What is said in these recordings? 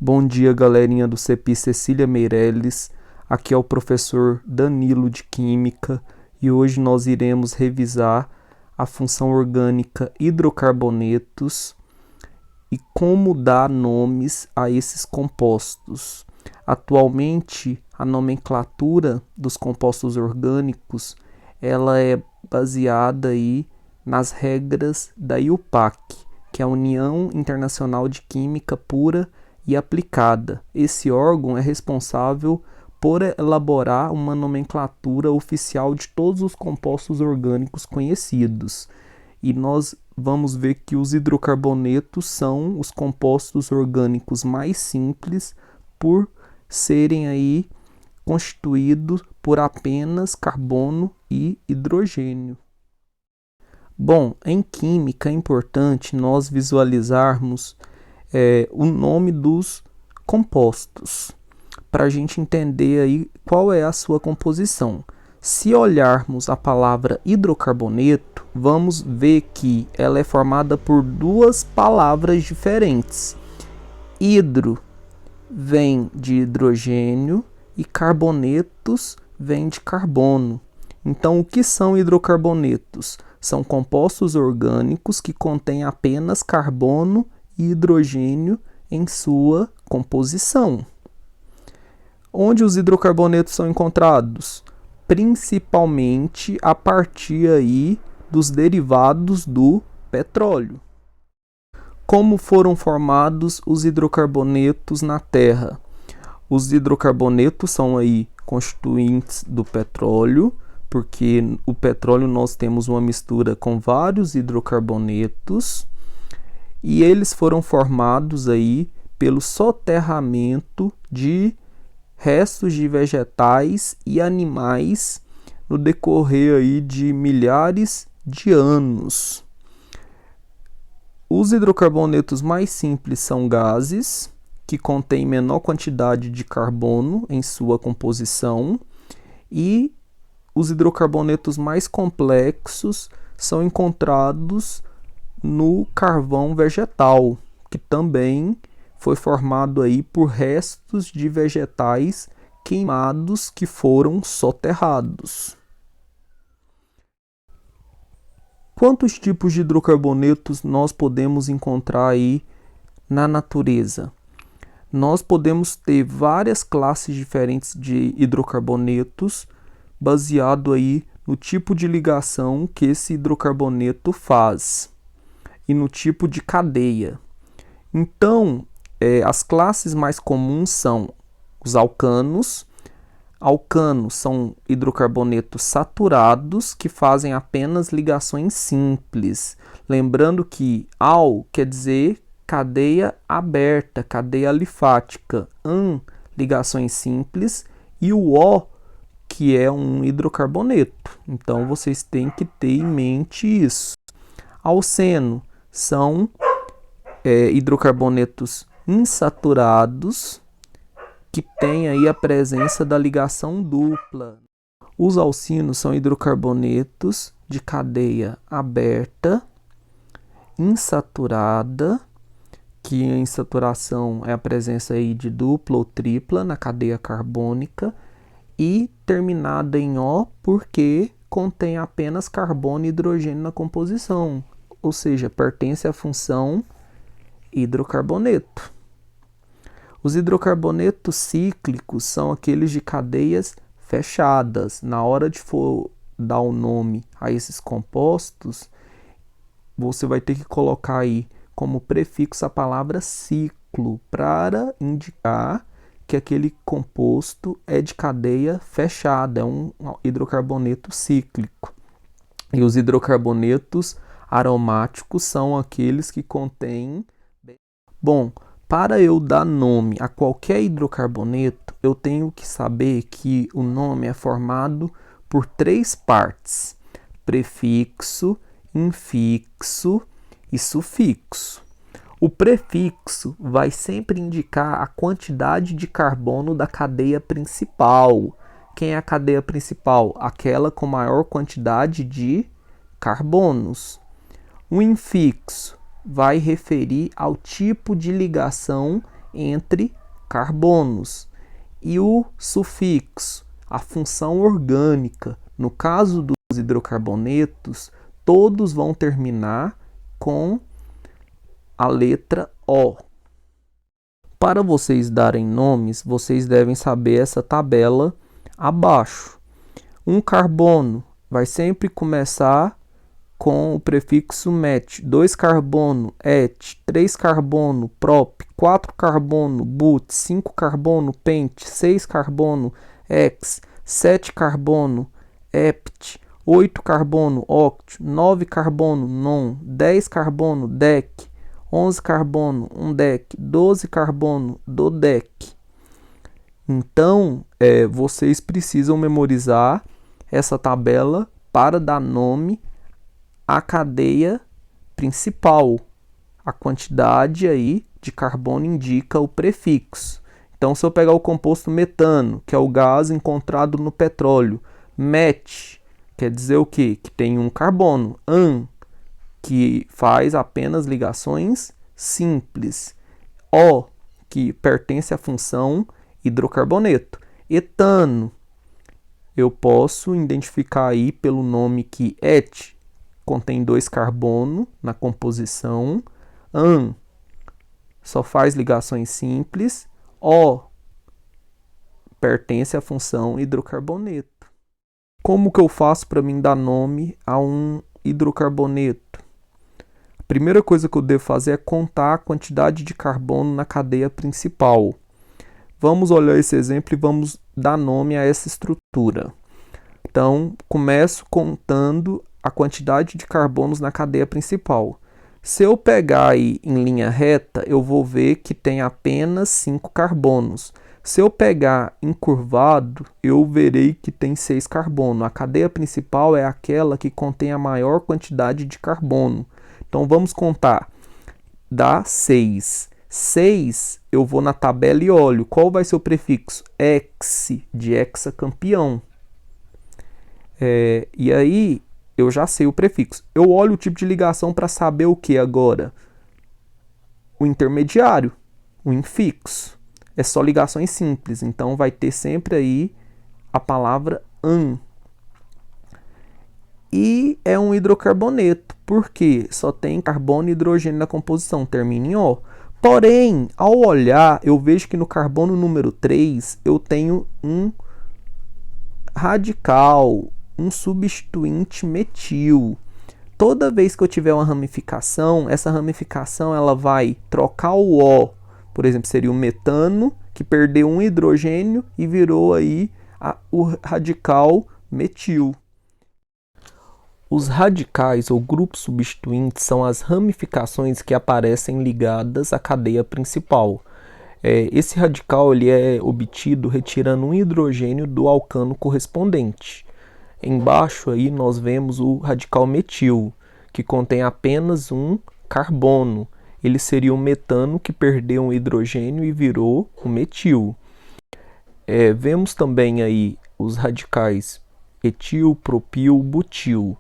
Bom dia, galerinha do CEPI Cecília Meirelles. Aqui é o professor Danilo de Química e hoje nós iremos revisar a função orgânica hidrocarbonetos e como dar nomes a esses compostos. Atualmente, a nomenclatura dos compostos orgânicos ela é baseada aí nas regras da IUPAC, que é a União Internacional de Química Pura e Aplicada. Esse órgão é responsável por elaborar uma nomenclatura oficial de todos os compostos orgânicos conhecidos. E nós vamos ver que os hidrocarbonetos são os compostos orgânicos mais simples por serem aí constituídos por apenas carbono e hidrogênio. Bom, em química é importante nós visualizarmos o nome dos compostos, para a gente entender aí qual é a sua composição. Se olharmos a palavra hidrocarboneto, vamos ver que ela é formada por duas palavras diferentes. Hidro vem de hidrogênio e carbonetos vem de carbono. Então, o que são hidrocarbonetos? São compostos orgânicos que contêm apenas carbono e hidrogênio em sua composição. Onde os hidrocarbonetos são encontrados? Principalmente a partir aí dos derivados do petróleo. Como foram formados os hidrocarbonetos na Terra? Os hidrocarbonetos são aí constituintes do petróleo, porque o petróleo nós temos uma mistura com vários hidrocarbonetos e eles foram formados aí pelo soterramento de restos de vegetais e animais no decorrer aí de milhares de anos. Os hidrocarbonetos mais simples são gases, que contêm menor quantidade de carbono em sua composição, e os hidrocarbonetos mais complexos são encontrados no carvão vegetal, que também foi formado aí por restos de vegetais queimados que foram soterrados. Quantos tipos de hidrocarbonetos nós podemos encontrar aí na natureza? Nós podemos ter várias classes diferentes de hidrocarbonetos, baseado aí no tipo de ligação que esse hidrocarboneto faz e no tipo de cadeia. Então, as classes mais comuns são os alcanos. Alcanos são hidrocarbonetos saturados que fazem apenas ligações simples. Lembrando que al quer dizer cadeia aberta, cadeia alifática. Ligações simples. E o O, que é um hidrocarboneto. Então, vocês têm que ter em mente isso. Alceno são hidrocarbonetos insaturados que têm aí a presença da ligação dupla. Os alcinos são hidrocarbonetos de cadeia aberta, insaturada, que a insaturação é a presença aí de dupla ou tripla na cadeia carbônica, e terminada em O porque contém apenas carbono e hidrogênio na composição, ou seja, pertence à função hidrocarboneto. Os hidrocarbonetos cíclicos são aqueles de cadeias fechadas. Na hora de for dar o nome a esses compostos, você vai ter que colocar aí como prefixo a palavra ciclo para indicar que aquele composto é de cadeia fechada, é um hidrocarboneto cíclico. E os hidrocarbonetos aromáticos são aqueles que contêm... Bom, para eu dar nome a qualquer hidrocarboneto, eu tenho que saber que o nome é formado por três partes: prefixo, infixo e sufixo. O prefixo vai sempre indicar a quantidade de carbono da cadeia principal. Quem é a cadeia principal? Aquela com maior quantidade de carbonos. O infixo vai referir ao tipo de ligação entre carbonos. E o sufixo, a função orgânica, no caso dos hidrocarbonetos, todos vão terminar com a letra O. Para vocês darem nomes, vocês devem saber essa tabela abaixo. Um carbono vai sempre começar com o prefixo met, 2 carbono, et, 3 carbono, prop, 4 carbono, but, 5 carbono, pent, 6 carbono, ex, 7 carbono, hept, 8 carbono, oct, 9 carbono, non, 10 carbono, dec, 11 carbono, undec, 12 carbono, dodec. Então, vocês precisam memorizar essa tabela para dar nome à cadeia principal. A quantidade aí de carbono indica o prefixo. Então, se eu pegar o composto metano, que é o gás encontrado no petróleo, met, quer dizer o quê? Que tem um carbono, an, que faz apenas ligações simples, O, que pertence à função hidrocarboneto, etano, eu posso identificar aí pelo nome que et, contém 2 carbono na composição, an, só faz ligações simples, O, pertence à função hidrocarboneto. Como que eu faço para mim dar nome a um hidrocarboneto? A primeira coisa que eu devo fazer é contar a quantidade de carbono na cadeia principal. Vamos olhar esse exemplo e vamos dar nome a essa estrutura. Então, começo contando a quantidade de carbonos na cadeia principal. Se eu pegar aí em linha reta, eu vou ver que tem apenas 5 carbonos. Se eu pegar encurvado, eu verei que tem 6 carbonos. A cadeia principal é aquela que contém a maior quantidade de carbono. Então, vamos contar. Dá 6. 6, eu vou na tabela e olho. Qual vai ser o prefixo? Ex, de hexacampeão. E aí, eu já sei o prefixo. Eu olho o tipo de ligação para saber o que agora? O intermediário, o infixo. É só ligações simples, então vai ter sempre aí a palavra an. E é um hidrocarboneto, porque só tem carbono e hidrogênio na composição, termina em O. Porém, ao olhar, eu vejo que no carbono número 3 eu tenho um radical, um substituinte metil. Toda vez que eu tiver uma ramificação, essa ramificação ela vai trocar o O. Por exemplo, seria o metano, que perdeu um hidrogênio e virou aí o radical metil. Os radicais ou grupos substituintes são as ramificações que aparecem ligadas à cadeia principal. Esse radical ele é obtido retirando um hidrogênio do alcano correspondente. Embaixo aí nós vemos o radical metil, que contém apenas um carbono. Ele seria o metano que perdeu um hidrogênio e virou o metil. Vemos também aí os radicais etil, propil, butil.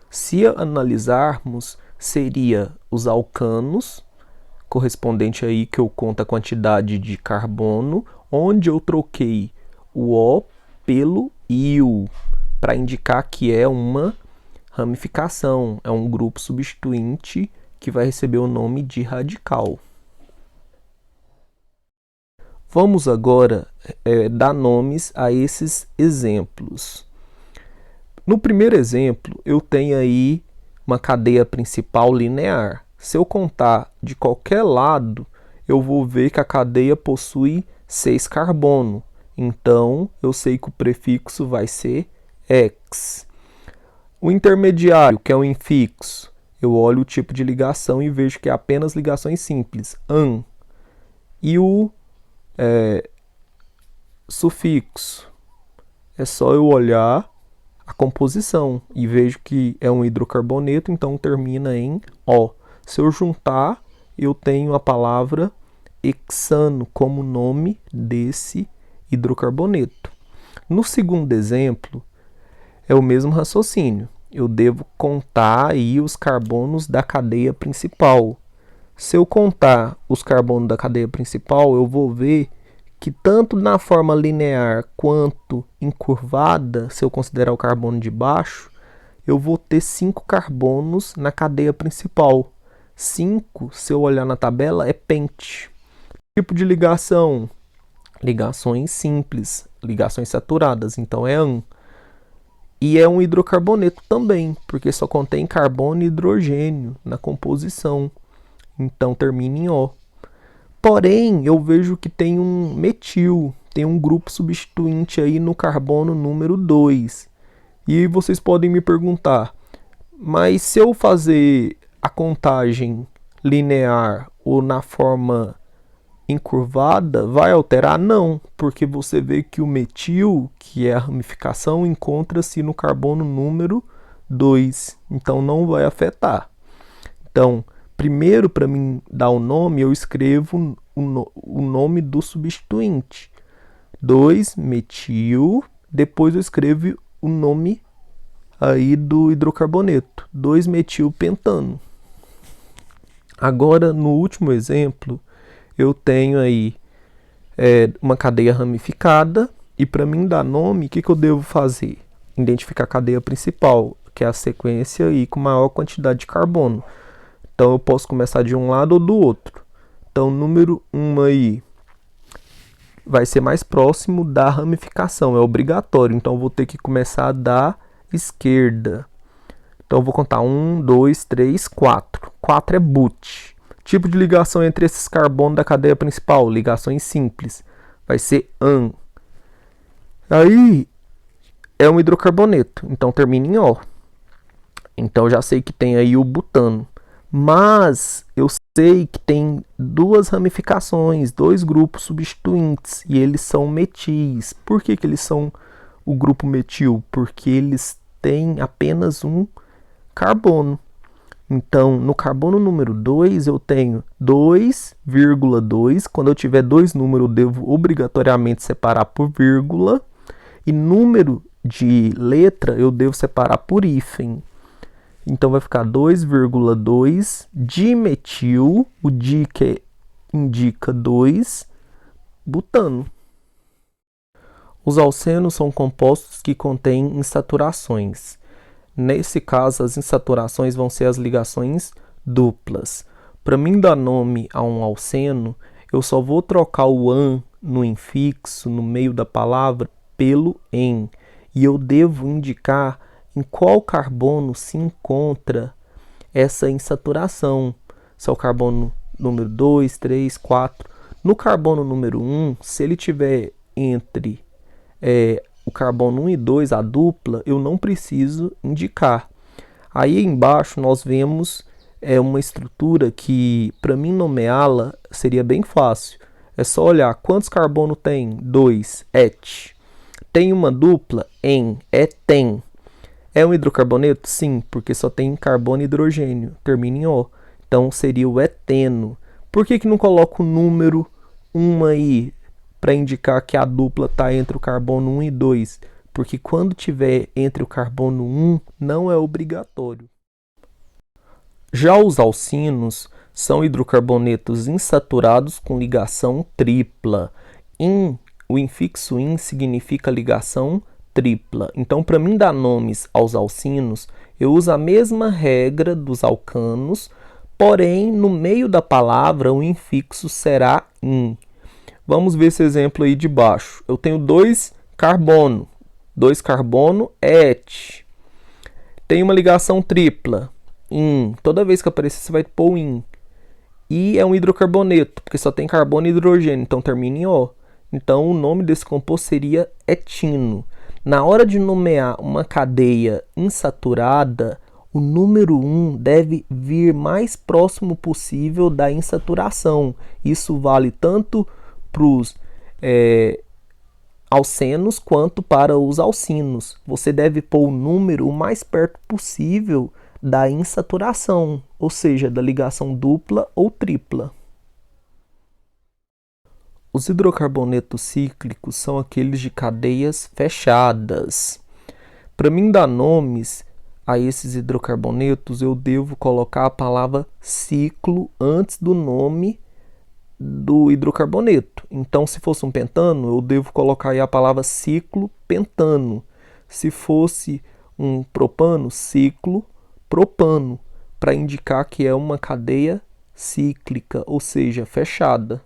Se analisarmos, seria os alcanos, correspondente aí que eu conto a quantidade de carbono, onde eu troquei o O pelo IL, para indicar que é uma ramificação, é um grupo substituinte que vai receber o nome de radical. Vamos agora dar nomes a esses exemplos. No primeiro exemplo, eu tenho aí uma cadeia principal linear. Se eu contar de qualquer lado, eu vou ver que a cadeia possui 6 carbono. Então, eu sei que o prefixo vai ser ex. O intermediário, que é o infixo, eu olho o tipo de ligação e vejo que é apenas ligações simples, an. E o sufixo, é só eu olhar a composição e vejo que é um hidrocarboneto, então termina em O. Se eu juntar, eu tenho a palavra hexano como nome desse hidrocarboneto. No segundo exemplo, é o mesmo raciocínio. Eu devo contar aí os carbonos da cadeia principal. Se eu contar os carbonos da cadeia principal, eu vou ver que tanto na forma linear quanto encurvada, se eu considerar o carbono de baixo, eu vou ter 5 carbonos na cadeia principal. 5, se eu olhar na tabela, é pente. Tipo de ligação: ligações simples, ligações saturadas, então é AN. E é um hidrocarboneto também, porque só contém carbono e hidrogênio na composição. Então termina em O. Porém, eu vejo que tem um metil, tem um grupo substituinte aí no carbono número 2. E vocês podem me perguntar, mas se eu fazer a contagem linear ou na forma encurvada, vai alterar? Não, porque você vê que o metil, que é a ramificação, encontra-se no carbono número 2, então não vai afetar. Então, primeiro, para mim dar o nome, eu escrevo o nome do substituinte. 2-metil, depois eu escrevo o nome aí do hidrocarboneto, 2-metilpentano. Agora, no último exemplo, eu tenho aí uma cadeia ramificada, e para mim dar nome, o que eu devo fazer? Identificar a cadeia principal, que é a sequência aí com maior quantidade de carbono. Então eu posso começar de um lado ou do outro. Então, número 1 aí vai ser mais próximo da ramificação, é obrigatório. Então eu vou ter que começar da esquerda. Então eu vou contar 1, 2, 3, 4. 4 é but. Tipo de ligação entre esses carbonos da cadeia principal, ligações simples, vai ser AN. Aí é um hidrocarboneto, então termina em O. Então eu já sei que tem aí o butano. Mas eu sei que tem duas ramificações, dois grupos substituintes, e eles são metis. Por que eles são o grupo metil? Porque eles têm apenas um carbono. Então, no carbono número 2, eu tenho 2,2. Quando eu tiver dois números, eu devo obrigatoriamente separar por vírgula. E número de letra, eu devo separar por hífen. Então, vai ficar 2,2 dimetil, o di que indica 2, butano. Os alcenos são compostos que contêm insaturações. Nesse caso, as insaturações vão ser as ligações duplas. Para mim dar nome a um alceno, eu só vou trocar o an no infixo, no meio da palavra, pelo em. E eu devo indicar em qual carbono se encontra essa insaturação. Se é o carbono número 2, 3, 4. No carbono número 1, se ele tiver entre o carbono 1 e 2, a dupla, eu não preciso indicar. Aí embaixo nós vemos uma estrutura que, para mim nomeá-la, seria bem fácil. É só olhar quantos carbonos tem. 2, et. Tem uma dupla, en, eten. É um hidrocarboneto? Sim, porque só tem carbono e hidrogênio. Termina em O. Então seria o eteno. Por que não coloca o número 1 aí? Para indicar que a dupla está entre o carbono 1 e 2, porque quando tiver entre o carbono 1, não é obrigatório. Já os alcinos são hidrocarbonetos insaturados com ligação tripla. O infixo in significa ligação tripla. Então, para mim dar nomes aos alcinos, eu uso a mesma regra dos alcanos, porém, no meio da palavra, o infixo será in. Vamos ver esse exemplo aí de baixo. Eu tenho 2 carbono. 2 carbono, et. Tem uma ligação tripla, in. Toda vez que aparecer, você vai pôr in. E é um hidrocarboneto, porque só tem carbono e hidrogênio, então termina em O. Então, o nome desse composto seria etino. Na hora de nomear uma cadeia insaturada, o número 1 deve vir mais próximo possível da insaturação. Isso vale tanto para os alcenos quanto para os alcinos. Você deve pôr o número o mais perto possível da insaturação, ou seja, da ligação dupla ou tripla. Os hidrocarbonetos cíclicos são aqueles de cadeias fechadas. Para mim dar nomes a esses hidrocarbonetos, eu devo colocar a palavra ciclo antes do nome do hidrocarboneto. Então, se fosse um pentano, eu devo colocar aí a palavra ciclo pentano. Se fosse um propano, ciclo propano, para indicar que é uma cadeia cíclica, ou seja, fechada.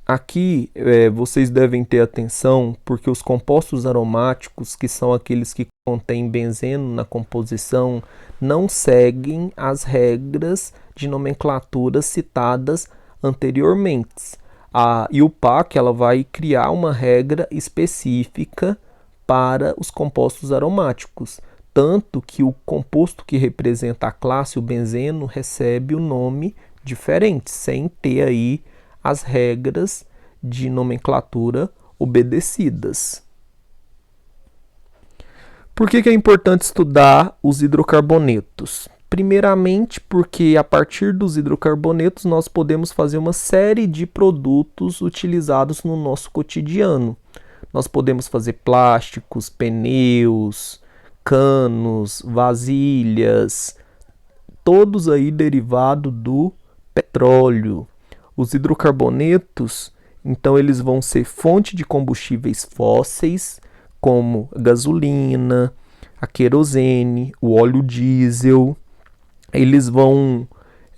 Aqui vocês devem ter atenção porque os compostos aromáticos, que são aqueles que contêm benzeno na composição, não seguem as regras de nomenclatura citadas anteriormente. A IUPAC ela vai criar uma regra específica para os compostos aromáticos, tanto que o composto que representa a classe, o benzeno, recebe o nome diferente, sem ter aí as regras de nomenclatura obedecidas. Por que é importante estudar os hidrocarbonetos? Primeiramente, porque a partir dos hidrocarbonetos nós podemos fazer uma série de produtos utilizados no nosso cotidiano. Nós podemos fazer plásticos, pneus, canos, vasilhas, todos aí derivados do petróleo. Os hidrocarbonetos, então, eles vão ser fonte de combustíveis fósseis, como a gasolina, a querosene, o óleo diesel. Eles vão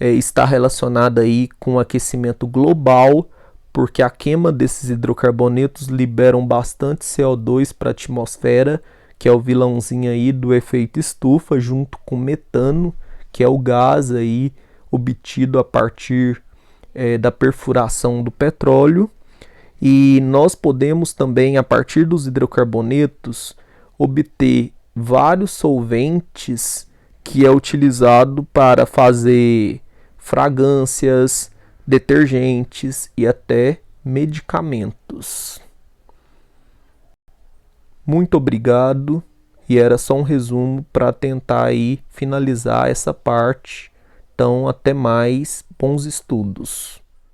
estar relacionados aí com o aquecimento global, porque a queima desses hidrocarbonetos liberam bastante CO2 para a atmosfera, que é o vilãozinho aí do efeito estufa, junto com metano, que é o gás aí obtido a partir da perfuração do petróleo. E nós podemos também, a partir dos hidrocarbonetos, obter vários solventes que é utilizado para fazer fragrâncias, detergentes e até medicamentos. Muito obrigado, e era só um resumo para tentar aí finalizar essa parte. Então, até mais, bons estudos.